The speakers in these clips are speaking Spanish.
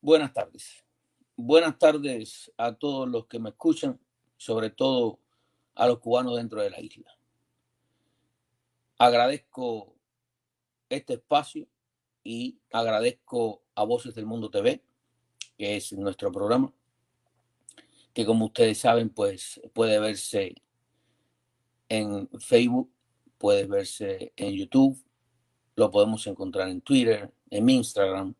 Buenas tardes. Buenas tardes a todos los que me escuchan, sobre todo a los cubanos dentro de la isla. Agradezco este espacio y agradezco a Voces del Mundo TV, que es nuestro programa, que como ustedes saben, pues puede verse en Facebook, puede verse en YouTube, lo podemos encontrar en Twitter, en Instagram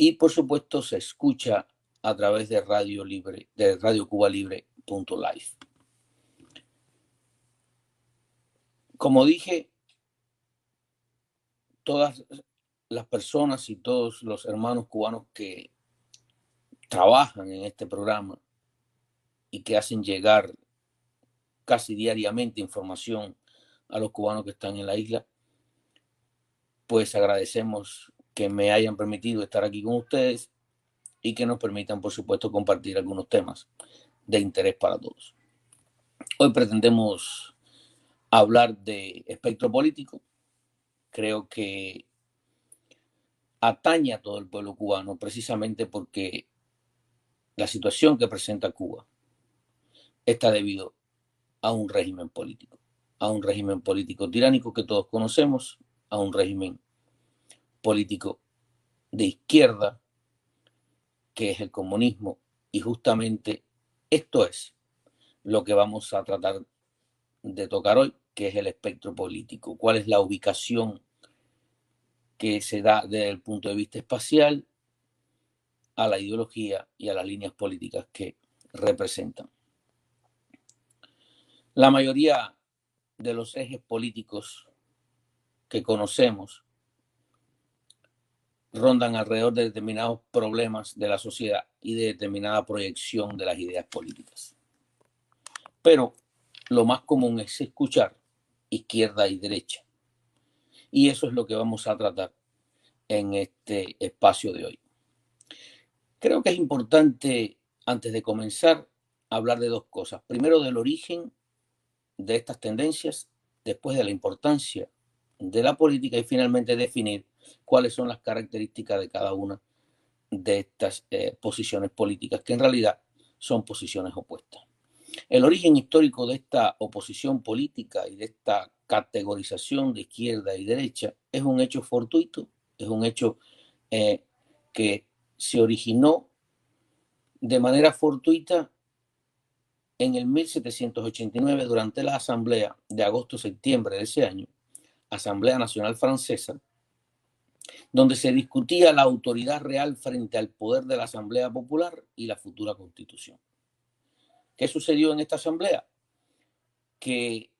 y por supuesto se escucha a través de Radio Libre, de radiocuba-libre.live. Como dije, todas las personas y todos los hermanos cubanos que trabajan en este programa y que hacen llegar casi diariamente información a los cubanos que están en la isla, pues agradecemos que me hayan permitido estar aquí con ustedes y que nos permitan, por supuesto, compartir algunos temas de interés para todos. Hoy pretendemos hablar de espectro político. Creo que atañe a todo el pueblo cubano precisamente porque la situación que presenta Cuba está debido a un régimen político tiránico que todos conocemos, a un régimen político de izquierda que es el comunismo, y justamente esto es lo que vamos a tratar de tocar hoy, que es el espectro político. ¿Cuál es la ubicación que se da desde el punto de vista espacial a la ideología y a las líneas políticas que representan? La mayoría de los ejes políticos que conocemos rondan alrededor de determinados problemas de la sociedad y de determinada proyección de las ideas políticas. Pero lo más común es escuchar izquierda y derecha. Y eso es lo que vamos a tratar en este espacio de hoy. Creo que es importante, antes de comenzar, hablar de dos cosas. Primero, del origen de estas tendencias, después de la importancia de la política y finalmente definir cuáles son las características de cada una de estas posiciones políticas, que en realidad son posiciones opuestas. El origen histórico de esta oposición política y de esta categorización de izquierda y derecha es un hecho fortuito, es un hecho que se originó de manera fortuita en el 1789 durante la Asamblea de agosto-septiembre de ese año, Asamblea Nacional Francesa, donde se discutía la autoridad real frente al poder de la Asamblea Popular y la futura Constitución. ¿Qué sucedió en esta asamblea? Que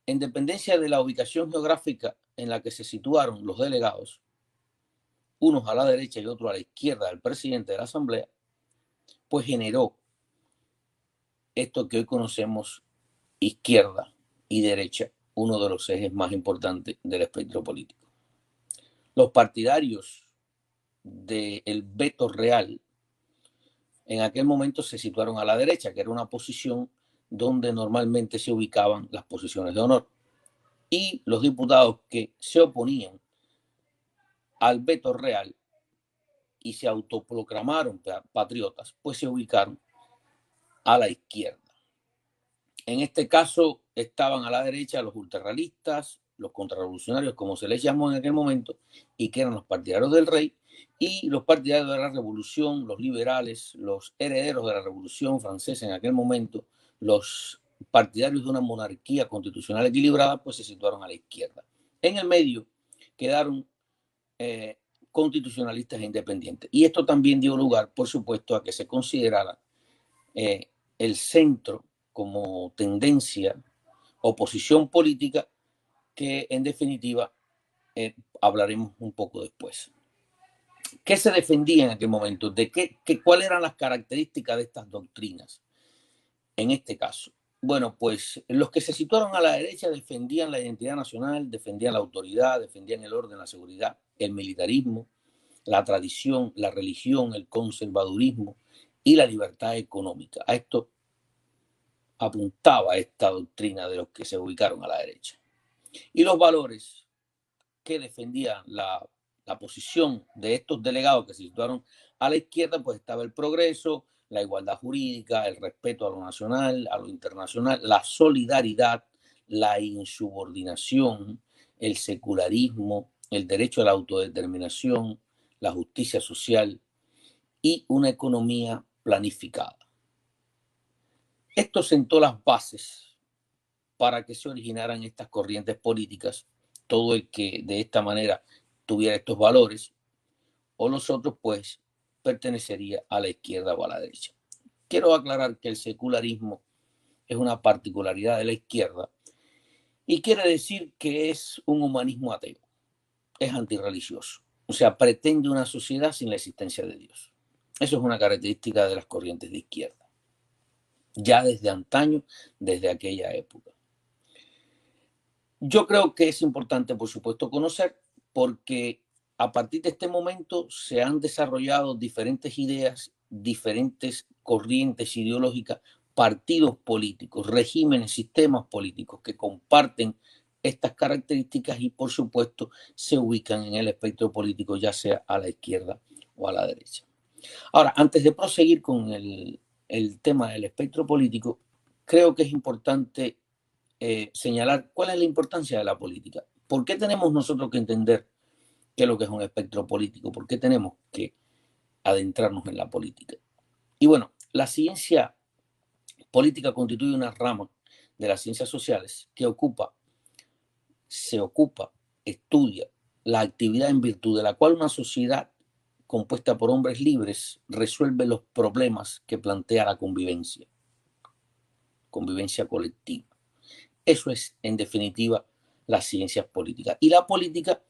en dependencia de la ubicación geográfica en la que se situaron los delegados, unos a la derecha y otros a la izquierda del presidente de la asamblea, pues generó esto que hoy conocemos izquierda y derecha, uno de los ejes más importantes del espectro político. Los partidarios del veto real en aquel momento se situaron a la derecha, que era una posición donde normalmente se ubicaban las posiciones de honor. Y los diputados que se oponían al veto real y se autoproclamaron patriotas, pues se ubicaron a la izquierda. En este caso estaban a la derecha los ultrarrealistas, los contrarrevolucionarios, como se les llamó en aquel momento, y que eran los partidarios del rey, y los partidarios de la revolución, los liberales, los herederos de la revolución francesa en aquel momento, los partidarios de una monarquía constitucional equilibrada, pues se situaron a la izquierda. En el medio quedaron constitucionalistas e independientes. Y esto también dio lugar, por supuesto, a que se considerara el centro como tendencia, oposición política, que en definitiva hablaremos un poco después. ¿Qué se defendía en aquel momento? ¿Cuáles eran las características de estas doctrinas? En este caso, bueno, pues los que se situaron a la derecha defendían la identidad nacional, defendían la autoridad, defendían el orden, la seguridad, el militarismo, la tradición, la religión, el conservadurismo y la libertad económica. A esto apuntaba esta doctrina de los que se ubicaron a la derecha. Y los valores que defendía la la posición de estos delegados que se situaron a la izquierda, pues estaba el progreso, la igualdad jurídica, el respeto a lo nacional, a lo internacional, la solidaridad, la insubordinación, el secularismo, el derecho a la autodeterminación, la justicia social y una economía planificada. Esto sentó las bases para que se originaran estas corrientes políticas. Todo el que de esta manera tuviera estos valores o los otros, pues pertenecería a la izquierda o a la derecha. Quiero aclarar que el secularismo es una particularidad de la izquierda y quiere decir que es un humanismo ateo, es antirreligioso, o sea, pretende una sociedad sin la existencia de Dios. Eso es una característica de las corrientes de izquierda, ya desde antaño, desde aquella época. Yo creo que es importante, por supuesto, conocer, porque a partir de este momento se han desarrollado diferentes ideas, diferentes corrientes ideológicas, partidos políticos, regímenes, sistemas políticos que comparten estas características y, por supuesto, se ubican en el espectro político, ya sea a la izquierda o a la derecha. Ahora, antes de proseguir con el tema del espectro político, creo que es importante señalar cuál es la importancia de la política. ¿Por qué tenemos nosotros que entender qué es lo que es un espectro político? ¿Por qué tenemos que adentrarnos en la política? Y bueno, la ciencia política constituye una rama de las ciencias sociales que estudia la actividad en virtud de la cual una sociedad compuesta por hombres libres resuelve los problemas que plantea la convivencia colectiva. Eso es, en definitiva, las ciencias políticas. Y la política,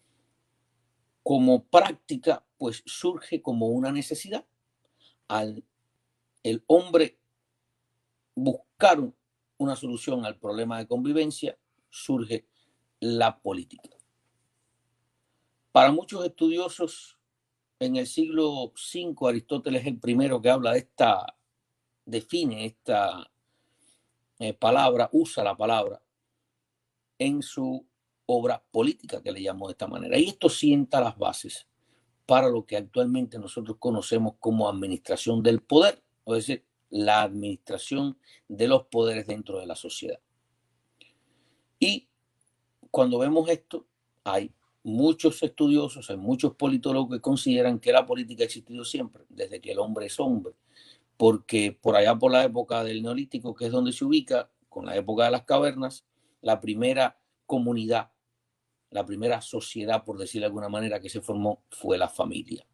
como práctica, pues surge como una necesidad. Al el hombre buscar una solución al problema de convivencia, surge la política. Para muchos estudiosos, en el siglo V, Aristóteles es el primero que habla de define esta palabra, usa la palabra en su obra política, que le llamo de esta manera. Y esto sienta las bases para lo que actualmente nosotros conocemos como administración del poder, es decir, la administración de los poderes dentro de la sociedad. Y cuando vemos esto, hay muchos estudiosos, hay muchos politólogos que consideran que la política ha existido siempre, desde que el hombre es hombre, porque por allá por la época del Neolítico, que es donde se ubica, con la época de las cavernas, la primera comunidad, la primera sociedad, por decirlo de alguna manera, que se formó fue la familia.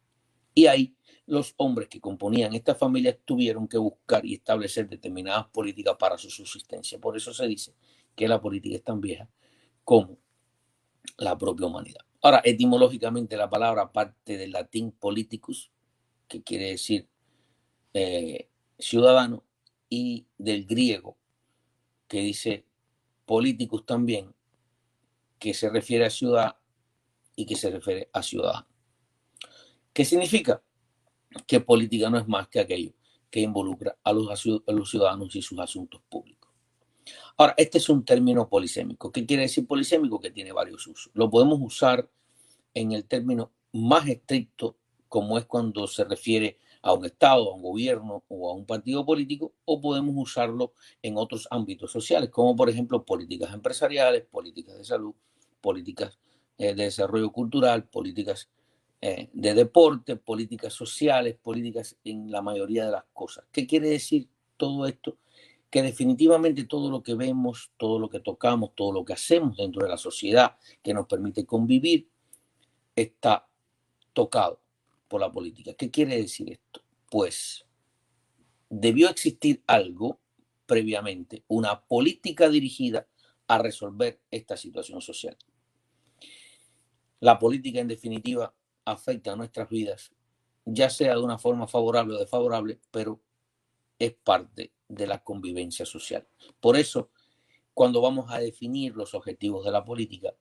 Y ahí los hombres que componían esta familia tuvieron que buscar y establecer determinadas políticas para su subsistencia. Por eso se dice que la política es tan vieja como la propia humanidad. Ahora, etimológicamente la palabra parte del latín politicus, que quiere decir ciudadano, y del griego, que dice politicus también, que se refiere a ciudad y que se refiere a ciudadano. ¿Qué significa? Que política no es más que aquello que involucra a los ciudadanos y sus asuntos públicos. Ahora, este es un término polisémico. ¿Qué quiere decir polisémico? Que tiene varios usos. Lo podemos usar en el término más estricto, como es cuando se refiere a un Estado, a un gobierno o a un partido político, o podemos usarlo en otros ámbitos sociales, como por ejemplo políticas empresariales, políticas de salud, políticas de desarrollo cultural, políticas de deporte, políticas sociales, políticas en la mayoría de las cosas. ¿Qué quiere decir todo esto? Que definitivamente todo lo que vemos, todo lo que tocamos, todo lo que hacemos dentro de la sociedad que nos permite convivir, está tocado por la política. ¿Qué quiere decir esto? Pues debió existir algo previamente, una política dirigida a resolver esta situación social. La política, en definitiva, afecta a nuestras vidas, ya sea de una forma favorable o desfavorable, pero es parte de la convivencia social. Por eso, cuando vamos a definir los objetivos de la política,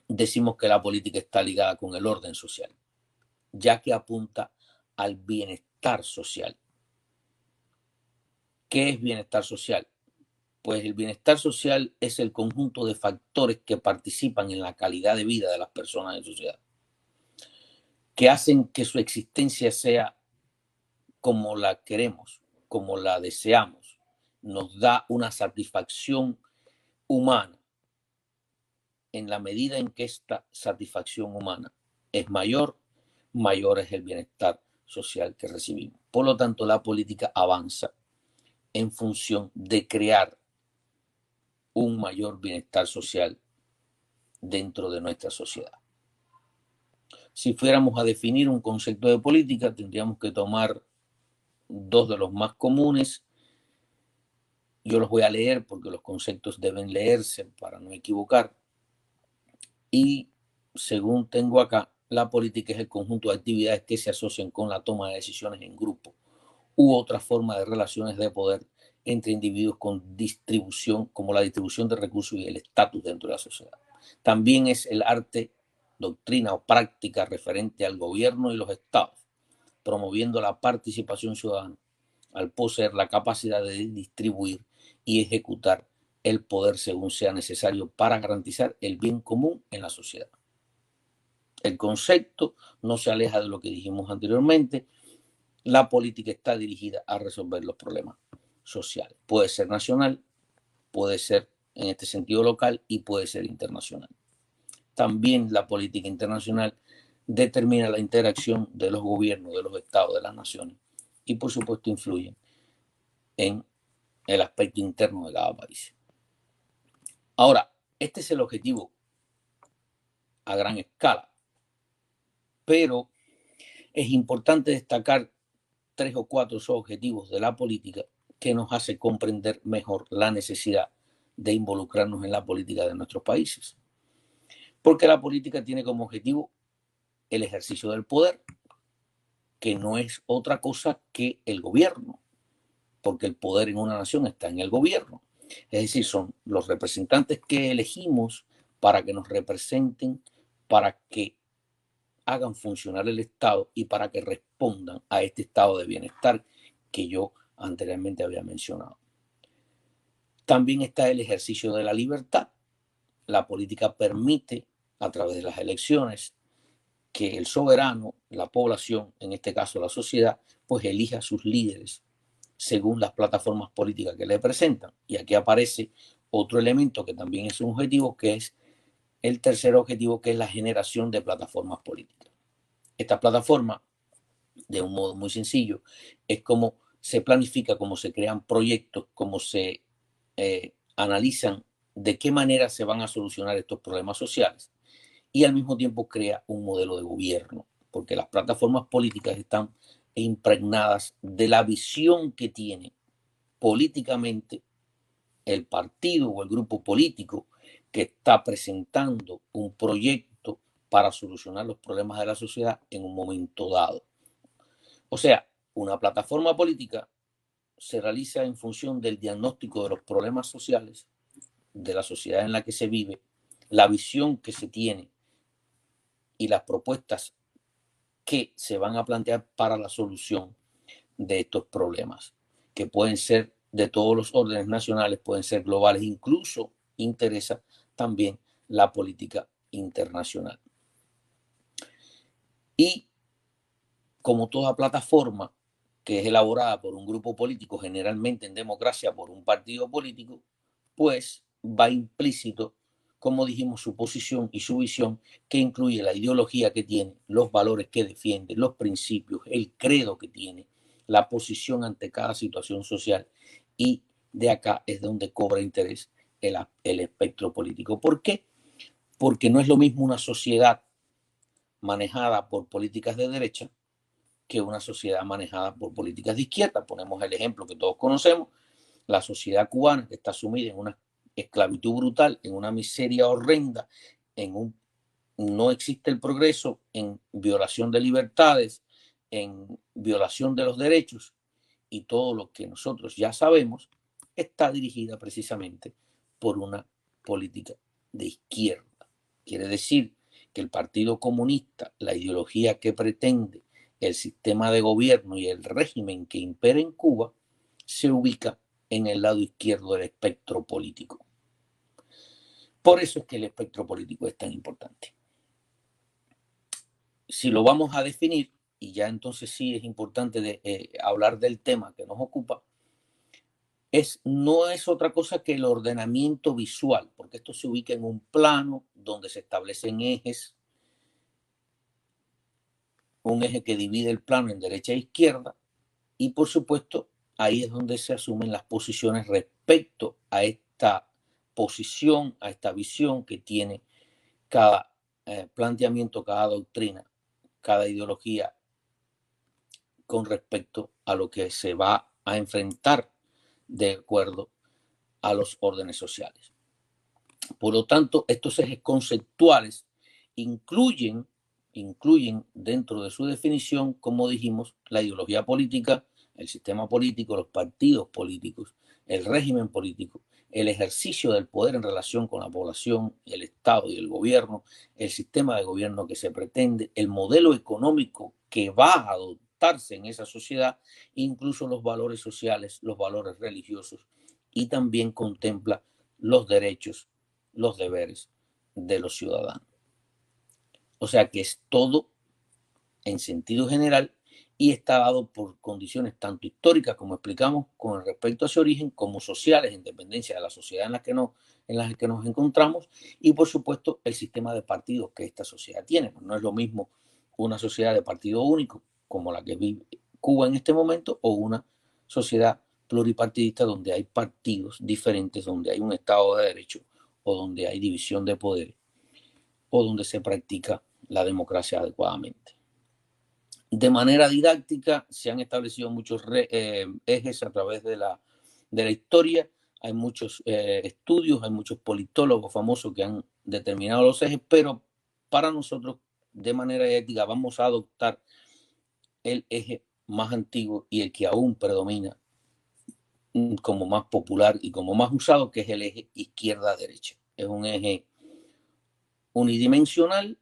decimos que la política está ligada con el orden social, ya que apunta al bienestar social. ¿Qué es bienestar social? Pues el bienestar social es el conjunto de factores que participan en la calidad de vida de las personas en sociedad. que hacen que su existencia sea como la queremos, como la deseamos, nos da una satisfacción humana. En la medida en que esta satisfacción humana es mayor, mayor es el bienestar social que recibimos. Por lo tanto, la política avanza en función de crear un mayor bienestar social dentro de nuestra sociedad. Si fuéramos a definir un concepto de política, tendríamos que tomar dos de los más comunes. Yo los voy a leer porque los conceptos deben leerse para no equivocar. Y según tengo acá, la política es el conjunto de actividades que se asocian con la toma de decisiones en grupo u otra forma de relaciones de poder entre individuos con distribución, como la distribución de recursos y el estatus dentro de la sociedad. También es el arte, doctrina o práctica referente al gobierno y los estados, promoviendo la participación ciudadana al poseer la capacidad de distribuir y ejecutar el poder según sea necesario para garantizar el bien común en la sociedad. El concepto no se aleja de lo que dijimos anteriormente. La política está dirigida a resolver los problemas sociales. Puede ser nacional, puede ser en este sentido local y puede ser internacional. También la política internacional determina la interacción de los gobiernos, de los estados, de las naciones y por supuesto influye en el aspecto interno de cada país. Ahora, este es el objetivo a gran escala, pero es importante destacar 3 o 4 objetivos de la política que nos hace comprender mejor la necesidad de involucrarnos en la política de nuestros países. Porque la política tiene como objetivo el ejercicio del poder, que no es otra cosa que el gobierno, porque el poder en una nación está en el gobierno. Es decir, son los representantes que elegimos para que nos representen, para que hagan funcionar el Estado y para que respondan a este estado de bienestar que yo anteriormente había mencionado. También está el ejercicio de la libertad. La política permite, a través de las elecciones, que el soberano, la población, en este caso la sociedad, pues elija a sus líderes según las plataformas políticas que le presentan. Y aquí aparece otro elemento que también es un objetivo, que es el tercer objetivo, que es la generación de plataformas políticas. Esta plataforma, de un modo muy sencillo, es cómo se planifica, cómo se crean proyectos, cómo se analizan de qué manera se van a solucionar estos problemas sociales y al mismo tiempo crea un modelo de gobierno, porque las plataformas políticas están impregnadas de la visión que tiene políticamente el partido o el grupo político que está presentando un proyecto para solucionar los problemas de la sociedad en un momento dado. O sea, una plataforma política se realiza en función del diagnóstico de los problemas sociales de la sociedad en la que se vive, la visión que se tiene y las propuestas que se van a plantear para la solución de estos problemas, que pueden ser de todos los órdenes nacionales, pueden ser globales, incluso interesa también la política internacional. Y como toda plataforma que es elaborada por un grupo político, generalmente en democracia por un partido político, pues va implícito, como dijimos, su posición y su visión, que incluye la ideología que tiene, los valores que defiende, los principios, el credo que tiene, la posición ante cada situación social, y de acá es donde cobra interés el espectro político. ¿Por qué? Porque no es lo mismo una sociedad manejada por políticas de derecha que una sociedad manejada por políticas de izquierda. Ponemos el ejemplo que todos conocemos, la sociedad cubana, que está sumida en una esclavitud brutal, en una miseria horrenda, no existe el progreso, en violación de libertades, en violación de los derechos, y todo lo que nosotros ya sabemos está dirigida precisamente por una política de izquierda. Quiere decir que el Partido Comunista, la ideología que pretende, el sistema de gobierno y el régimen que impera en Cuba, se ubica en el lado izquierdo del espectro político. Por eso es que el espectro político es tan importante. si lo vamos a definir, y ya entonces sí es importante hablar del tema que nos ocupa, no es otra cosa que el ordenamiento visual, porque esto se ubica en un plano donde se establecen ejes, un eje que divide el plano en derecha e izquierda, y por supuesto ahí es donde se asumen las posiciones respecto a esta posición, a esta visión que tiene cada planteamiento, cada doctrina, cada ideología con respecto a lo que se va a enfrentar de acuerdo a los órdenes sociales. Por lo tanto, estos ejes conceptuales incluyen dentro de su definición, como dijimos, la ideología política, el sistema político, los partidos políticos, el régimen político, el ejercicio del poder en relación con la población, el Estado y el gobierno, el sistema de gobierno que se pretende, el modelo económico que va a adoptarse en esa sociedad, incluso los valores sociales, los valores religiosos, y también contempla los derechos, los deberes de los ciudadanos. O sea que es todo en sentido general y está dado por condiciones tanto históricas, como explicamos, con respecto a ese origen, como sociales, en dependencia de la sociedad en la que nos encontramos, y por supuesto el sistema de partidos que esta sociedad tiene. No es lo mismo una sociedad de partido único, como la que vive Cuba en este momento, o una sociedad pluripartidista donde hay partidos diferentes, donde hay un Estado de Derecho, o donde hay división de poderes, o donde se practica la democracia adecuadamente. De manera didáctica se han establecido muchos ejes a través de la historia. Hay muchos estudios, hay muchos politólogos famosos que han determinado los ejes, pero para nosotros, de manera didáctica, vamos a adoptar el eje más antiguo y el que aún predomina como más popular y como más usado, que es el eje izquierda-derecha. Es un eje unidimensional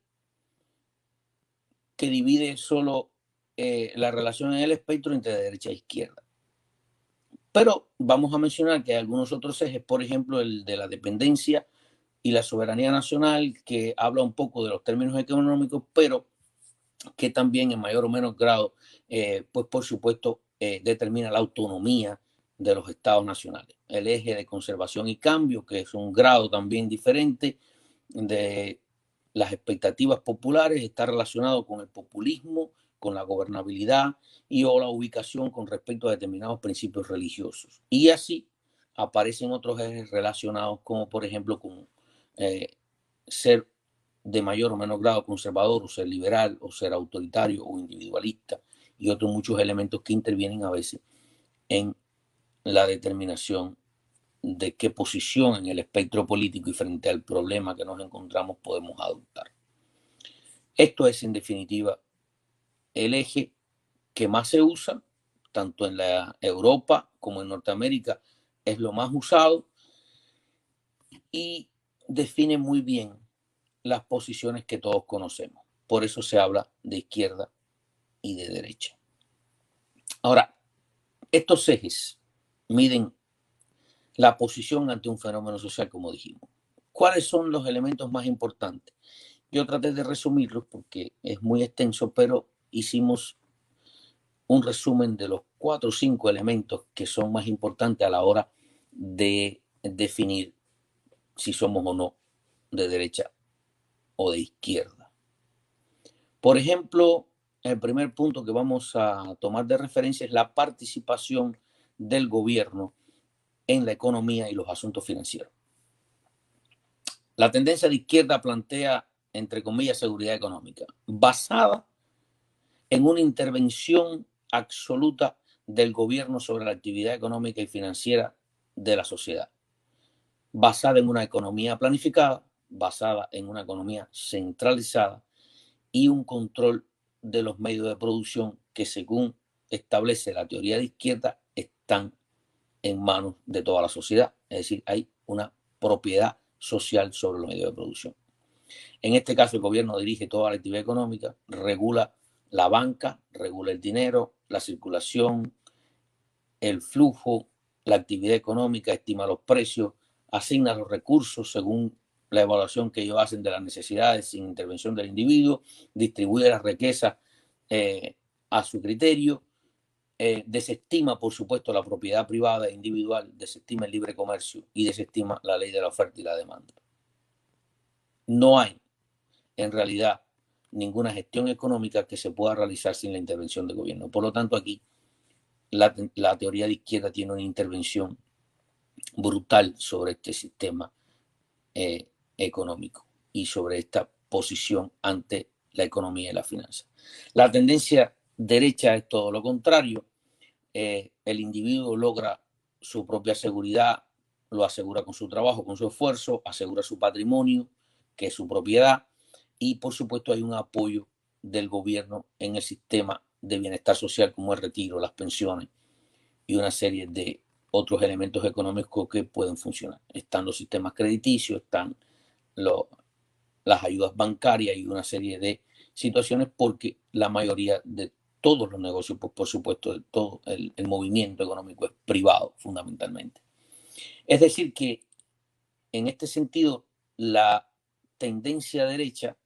que divide solo la relación en el espectro entre derecha e izquierda. Pero vamos a mencionar que hay algunos otros ejes, por ejemplo, el de la dependencia y la soberanía nacional, que habla un poco de los términos económicos, pero que también en mayor o menor grado, pues por supuesto, determina la autonomía de los estados nacionales. El eje de conservación y cambio, que es un grado también diferente de las expectativas populares, está relacionado con el populismo, con la gobernabilidad y o la ubicación con respecto a determinados principios religiosos. Y así aparecen otros ejes relacionados como por ejemplo con ser de mayor o menor grado conservador, o ser liberal, o ser autoritario o individualista, y otros muchos elementos que intervienen a veces en la determinación de qué posición en el espectro político y frente al problema que nos encontramos podemos adoptar. Esto es, en definitiva, el eje que más se usa, tanto en la Europa como en Norteamérica, es lo más usado y define muy bien las posiciones que todos conocemos. Por eso se habla de izquierda y de derecha. Ahora, estos ejes miden la posición ante un fenómeno social, como dijimos. ¿Cuáles son los elementos más importantes? Yo traté de resumirlos porque es muy extenso, pero hicimos un resumen de los 4 o 5 elementos que son más importantes a la hora de definir si somos o no de derecha o de izquierda. Por ejemplo, el primer punto que vamos a tomar de referencia es la participación del gobierno en la economía y los asuntos financieros. La tendencia de izquierda plantea, entre comillas, seguridad económica, basada en una intervención absoluta del gobierno sobre la actividad económica y financiera de la sociedad, basada en una economía planificada, basada en una economía centralizada y un control de los medios de producción que, según establece la teoría de izquierda, están en manos de toda la sociedad. Es decir, hay una propiedad social sobre los medios de producción. En este caso, el gobierno dirige toda la actividad económica, regula la banca, regula el dinero, la circulación, el flujo, la actividad económica, estima los precios, asigna los recursos según la evaluación que ellos hacen de las necesidades sin intervención del individuo, distribuye la riqueza a su criterio, desestima, por supuesto, la propiedad privada e individual, desestima el libre comercio y desestima la ley de la oferta y la demanda. No hay, en realidad, ninguna gestión económica que se pueda realizar sin la intervención del gobierno. Por lo tanto, aquí la teoría de izquierda tiene una intervención brutal sobre este sistema económico y sobre esta posición ante la economía y la finanza. La tendencia derecha es todo lo contrario. El individuo logra su propia seguridad, lo asegura con su trabajo, con su esfuerzo, asegura su patrimonio, que es su propiedad, y por supuesto hay un apoyo del gobierno en el sistema de bienestar social como el retiro, las pensiones y una serie de otros elementos económicos que pueden funcionar. Están los sistemas crediticios, están las ayudas bancarias y una serie de situaciones, porque la mayoría de todos los negocios, pues, por supuesto, de todo el movimiento económico es privado fundamentalmente. Es decir que en este sentido la tendencia derecha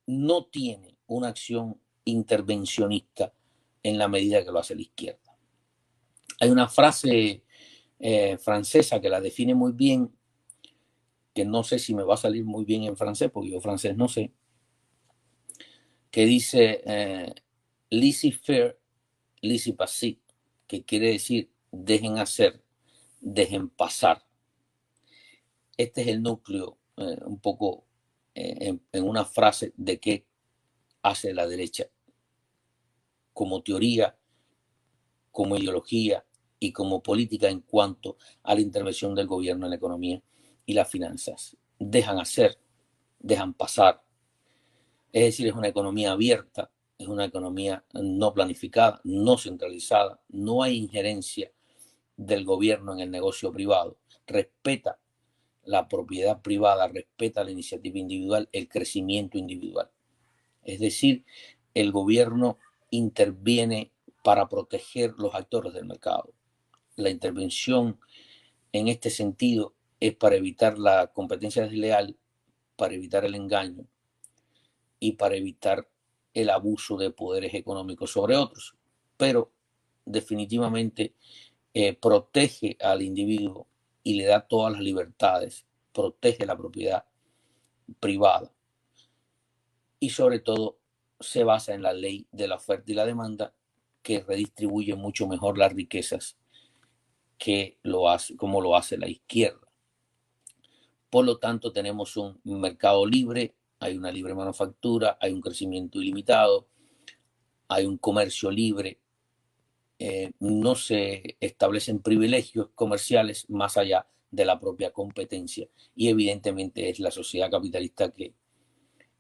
no tiene una acción intervencionista en la medida que lo hace la izquierda. Hay una frase francesa que la define muy bien, que no sé si me va a salir muy bien en francés, porque yo francés no sé, que dice laissez-faire, laissez-passer, que quiere decir dejen hacer, dejen pasar. Este es el núcleo un poco en una frase de qué hace la derecha como teoría, como ideología y como política en cuanto a la intervención del gobierno en la economía y las finanzas. Dejan hacer, dejan pasar. Es decir, es una economía abierta, es una economía no planificada, no centralizada, no hay injerencia del gobierno en el negocio privado, respeta la propiedad privada, respeta la iniciativa individual, el crecimiento individual. Es decir, el gobierno interviene para proteger los actores del mercado. La intervención en este sentido es para evitar la competencia desleal, para evitar el engaño y para evitar el abuso de poderes económicos sobre otros. Pero definitivamente protege al individuo y le da todas las libertades, protege la propiedad privada y sobre todo se basa en la ley de la oferta y la demanda, que redistribuye mucho mejor las riquezas que como lo hace la izquierda. Por lo tanto, tenemos un mercado libre, hay una libre manufactura, hay un crecimiento ilimitado, hay un comercio libre, no se establecen privilegios comerciales más allá de la propia competencia, y evidentemente es la sociedad capitalista que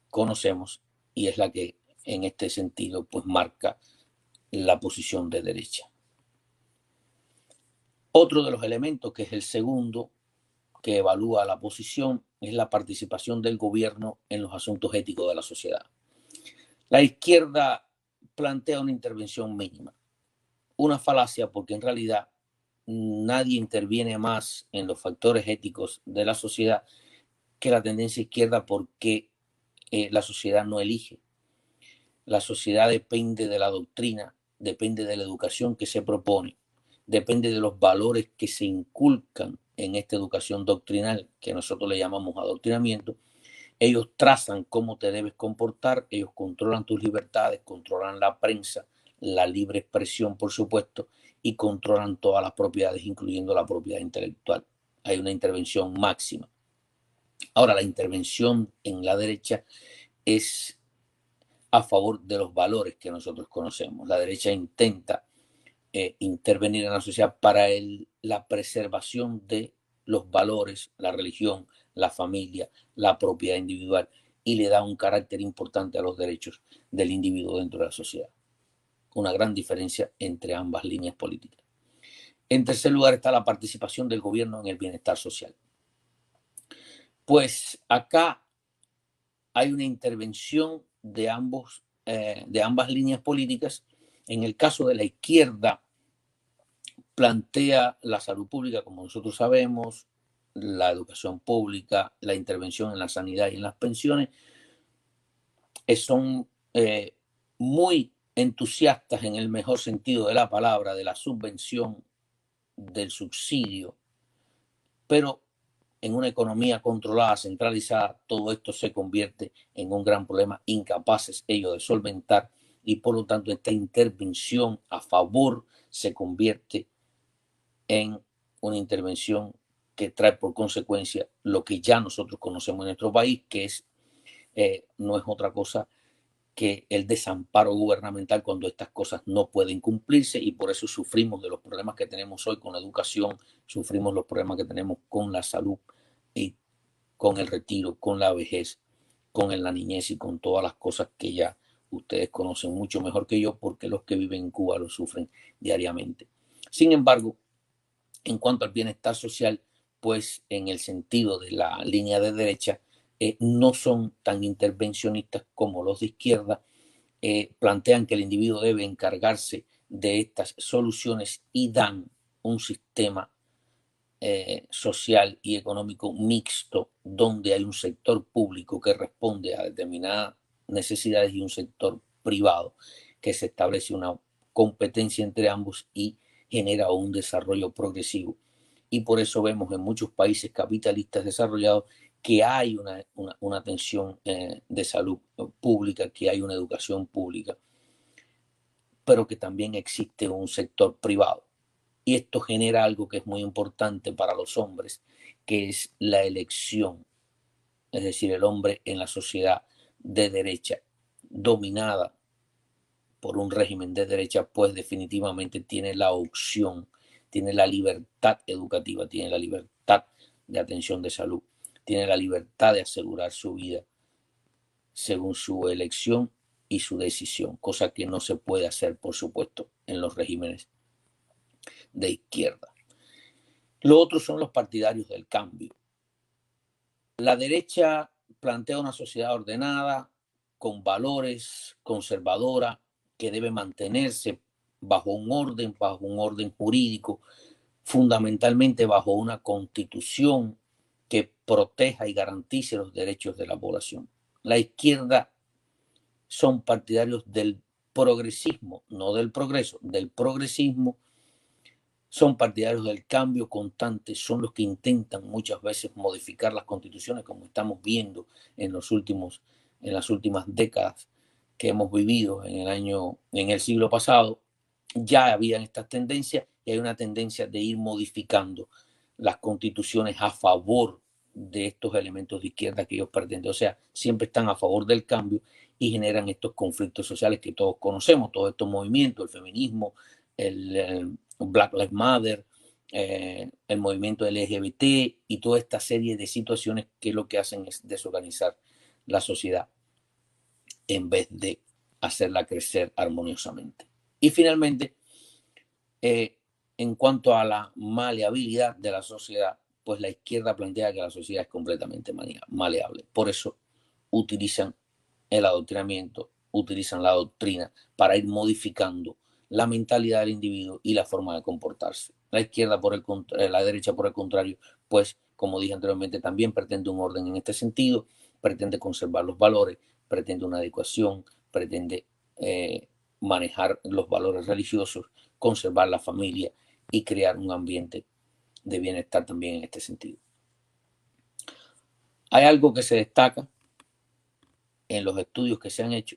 conocemos y es la que en este sentido pues marca la posición de derecha. Otro de los elementos, que es el segundo, que evalúa la posición, es la participación del gobierno en los asuntos éticos de la sociedad. La izquierda plantea una intervención mínima, una falacia, porque en realidad nadie interviene más en los factores éticos de la sociedad que la tendencia izquierda, porque la sociedad no elige. La sociedad depende de la doctrina, depende de la educación que se propone, depende de los valores que se inculcan en esta educación doctrinal, que nosotros le llamamos adoctrinamiento. Ellos trazan cómo te debes comportar, ellos controlan tus libertades, controlan la prensa, la libre expresión, por supuesto, y controlan todas las propiedades, incluyendo la propiedad intelectual. Hay una intervención máxima. Ahora, la intervención en la derecha es a favor de los valores que nosotros conocemos. La derecha intenta intervenir en la sociedad para la preservación de los valores, la religión, la familia, la propiedad individual, y le da un carácter importante a los derechos del individuo dentro de la sociedad. Una gran diferencia entre ambas líneas políticas. En tercer lugar está la participación del gobierno en el bienestar social. Pues acá hay una intervención de ambas líneas políticas. En el caso de la izquierda, plantea la salud pública, como nosotros sabemos, la educación pública, la intervención en la sanidad y en las pensiones, son muy entusiastas en el mejor sentido de la palabra, de la subvención, del subsidio, pero en una economía controlada, centralizada, todo esto se convierte en un gran problema, incapaces ellos de solventar, y por lo tanto esta intervención a favor se convierte en una intervención que trae por consecuencia lo que ya nosotros conocemos en nuestro país, que es no es otra cosa que el desamparo gubernamental cuando estas cosas no pueden cumplirse, y por eso sufrimos de los problemas que tenemos hoy con la educación, sufrimos los problemas que tenemos con la salud y con el retiro, con la vejez, con la niñez y con todas las cosas que ya ustedes conocen mucho mejor que yo, porque los que viven en Cuba lo sufren diariamente. Sin embargo, en cuanto al bienestar social, pues en el sentido de la línea de derecha, no son tan intervencionistas como los de izquierda. Plantean que el individuo debe encargarse de estas soluciones y dan un sistema social y económico mixto, donde hay un sector público que responde a determinadas necesidades y un sector privado que se establece una competencia entre ambos y genera un desarrollo progresivo. Y por eso vemos en muchos países capitalistas desarrollados que hay una atención de salud pública, que hay una educación pública, pero que también existe un sector privado. Y esto genera algo que es muy importante para los hombres, que es la elección. Es decir, el hombre en la sociedad de derecha, dominada por un régimen de derecha, pues definitivamente tiene la opción, tiene la libertad educativa, tiene la libertad de atención de salud, tiene la libertad de asegurar su vida según su elección y su decisión, cosa que no se puede hacer, por supuesto, en los regímenes de izquierda. Lo otro son los partidarios del cambio. La derecha plantea una sociedad ordenada, con valores, conservadora, que debe mantenerse bajo un orden jurídico, fundamentalmente bajo una constitución que proteja y garantice los derechos de la población. La izquierda son partidarios del progresismo, no del progreso, del progresismo. Son partidarios del cambio constante, son los que intentan muchas veces modificar las constituciones, como estamos viendo en las últimas décadas que hemos vivido en el siglo pasado. Ya habían estas tendencias y hay una tendencia de ir modificando las constituciones a favor de estos elementos de izquierda que ellos pretenden. O sea, siempre están a favor del cambio y generan estos conflictos sociales que todos conocemos, todos estos movimientos, el feminismo, el Black Lives Matter, el movimiento LGBT y toda esta serie de situaciones que lo que hacen es desorganizar la sociedad en vez de hacerla crecer armoniosamente. Y finalmente, en cuanto a la maleabilidad de la sociedad, pues la izquierda plantea que la sociedad es completamente maleable. Por eso utilizan el adoctrinamiento, utilizan la doctrina para ir modificando la mentalidad del individuo y la forma de comportarse. La izquierda, la derecha, por el contrario, pues, como dije anteriormente, también pretende un orden en este sentido, pretende conservar los valores, pretende una adecuación, pretende manejar los valores religiosos, conservar la familia y crear un ambiente de bienestar también en este sentido. Hay algo que se destaca en los estudios que se han hecho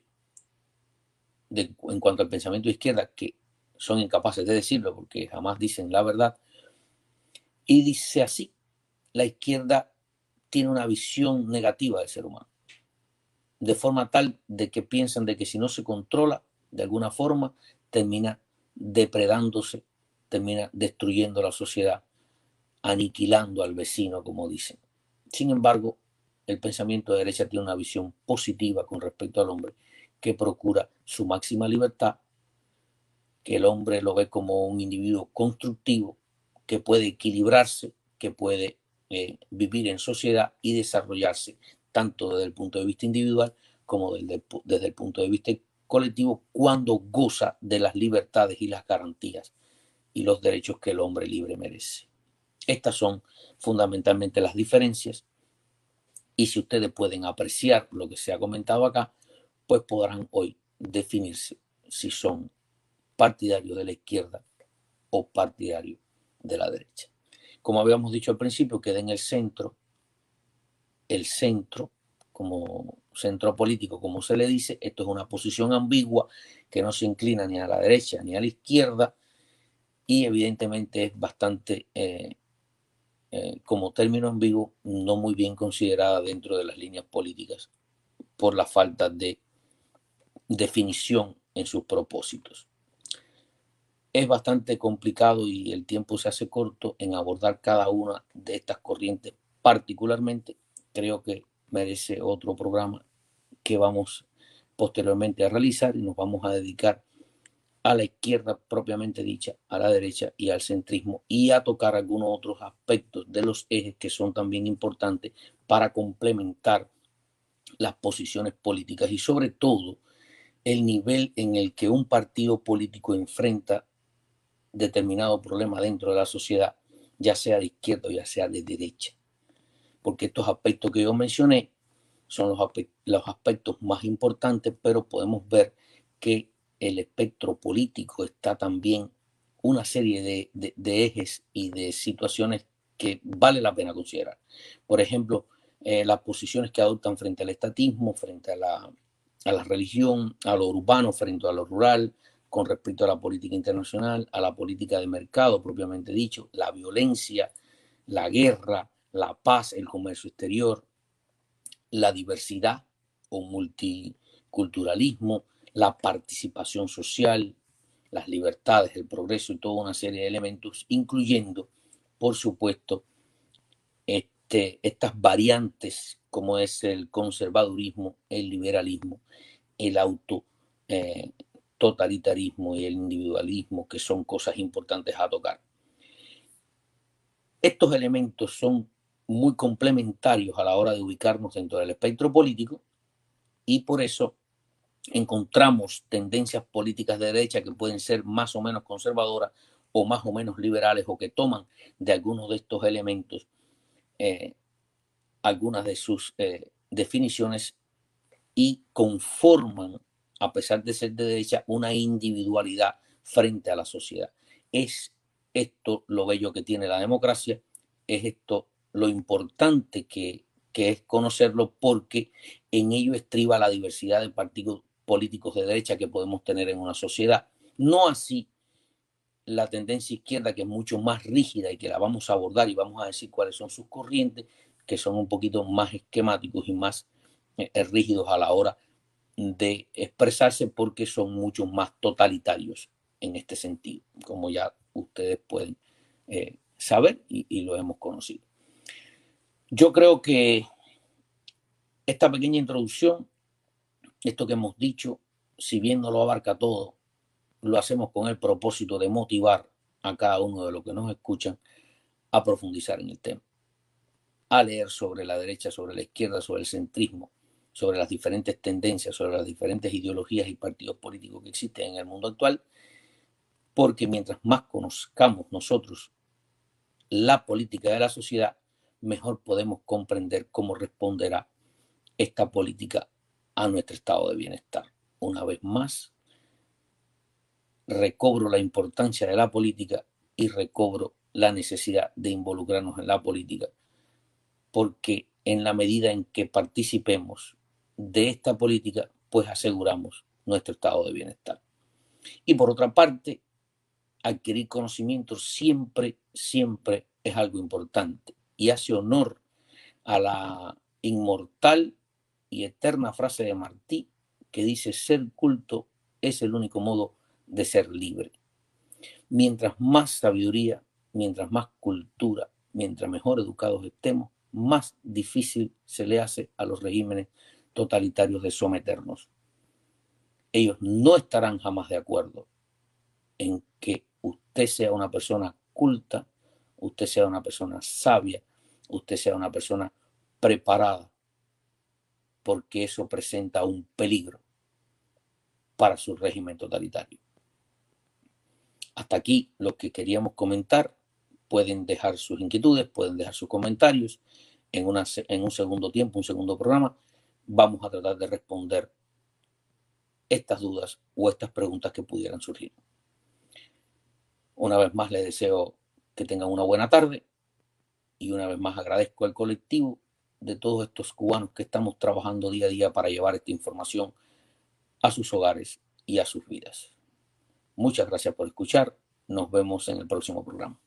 en cuanto al pensamiento de izquierda, que son incapaces de decirlo porque jamás dicen la verdad, y dice así: la izquierda tiene una visión negativa del ser humano, de forma tal de que piensan de que si no se controla de alguna forma, termina depredándose, termina destruyendo la sociedad, aniquilando al vecino, como dicen. Sin embargo, el pensamiento de derecha tiene una visión positiva con respecto al hombre, que procura su máxima libertad, que el hombre lo ve como un individuo constructivo, que puede equilibrarse, que puede vivir en sociedad y desarrollarse tanto desde el punto de vista individual como desde el punto de vista colectivo, cuando goza de las libertades y las garantías y los derechos que el hombre libre merece. Estas son fundamentalmente las diferencias, y si ustedes pueden apreciar lo que se ha comentado acá, pues podrán hoy definirse si son partidarios de la izquierda o partidarios de la derecha. Como habíamos dicho al principio, queda en el centro como centro político, como se le dice. Esto es una posición ambigua que no se inclina ni a la derecha ni a la izquierda, y evidentemente es bastante, como término ambiguo, no muy bien considerada dentro de las líneas políticas por la falta de definición en sus propósitos. Es bastante complicado y el tiempo se hace corto en abordar cada una de estas corrientes particularmente. Creo que merece otro programa que vamos posteriormente a realizar, y nos vamos a dedicar a la izquierda propiamente dicha, a la derecha y al centrismo, y a tocar algunos otros aspectos de los ejes que son también importantes para complementar las posiciones políticas, y sobre todo el nivel en el que un partido político enfrenta determinado problema dentro de la sociedad, ya sea de izquierda o ya sea de derecha. Porque estos aspectos que yo mencioné son los aspectos más importantes, pero podemos ver que el espectro político está también una serie de ejes y de situaciones que vale la pena considerar. Por ejemplo, las posiciones que adoptan frente al estatismo, frente a la religión, a lo urbano frente a lo rural, con respecto a la política internacional, a la política de mercado propiamente dicho, la violencia, la guerra, la paz, el comercio exterior, la diversidad o multiculturalismo, la participación social, las libertades, el progreso y toda una serie de elementos, incluyendo, por supuesto, estas variantes como es el conservadurismo, el liberalismo, el auto totalitarismo y el individualismo, que son cosas importantes a tocar. Estos elementos son muy complementarios a la hora de ubicarnos dentro del espectro político, y por eso encontramos tendencias políticas de derecha que pueden ser más o menos conservadoras o más o menos liberales, o que toman de algunos de estos elementos algunas de sus definiciones, y conforman, a pesar de ser de derecha, una individualidad frente a la sociedad. Es esto lo bello que tiene la democracia, es esto lo importante que es conocerlo, porque en ello estriba la diversidad de partidos políticos de derecha que podemos tener en una sociedad. No así la tendencia izquierda, que es mucho más rígida y que la vamos a abordar y vamos a decir cuáles son sus corrientes, que son un poquito más esquemáticos y más rígidos a la hora de expresarse, porque son mucho más totalitarios en este sentido, como ya ustedes pueden saber y lo hemos conocido. Yo creo que esta pequeña introducción, esto que hemos dicho, si bien no lo abarca todo, lo hacemos con el propósito de motivar a cada uno de los que nos escuchan a profundizar en el tema, a leer sobre la derecha, sobre la izquierda, sobre el centrismo, sobre las diferentes tendencias, sobre las diferentes ideologías y partidos políticos que existen en el mundo actual, porque mientras más conozcamos nosotros la política de la sociedad, mejor podemos comprender cómo responderá esta política a nuestro estado de bienestar. Una vez más, recobro la importancia de la política y recobro la necesidad de involucrarnos en la política, porque en la medida en que participemos de esta política, pues aseguramos nuestro estado de bienestar. Y por otra parte, adquirir conocimiento siempre, siempre es algo importante, y hace honor a la inmortal y eterna frase de Martí, que dice: ser culto es el único modo de ser libre. Mientras más sabiduría, mientras más cultura, mientras mejor educados estemos, más difícil se le hace a los regímenes totalitarios de someternos. Ellos no estarán jamás de acuerdo en que usted sea una persona culta, usted sea una persona sabia, usted sea una persona preparada, porque eso presenta un peligro para su régimen totalitario. Hasta aquí lo que queríamos comentar pueden dejar sus inquietudes, pueden dejar sus comentarios. En un segundo tiempo, un segundo programa, vamos a tratar de responder estas dudas o estas preguntas que pudieran surgir. Una vez más les deseo que tengan una buena tarde y una vez más agradezco al colectivo de todos estos cubanos que estamos trabajando día a día para llevar esta información a sus hogares y a sus vidas. Muchas gracias por escuchar. Nos vemos en el próximo programa.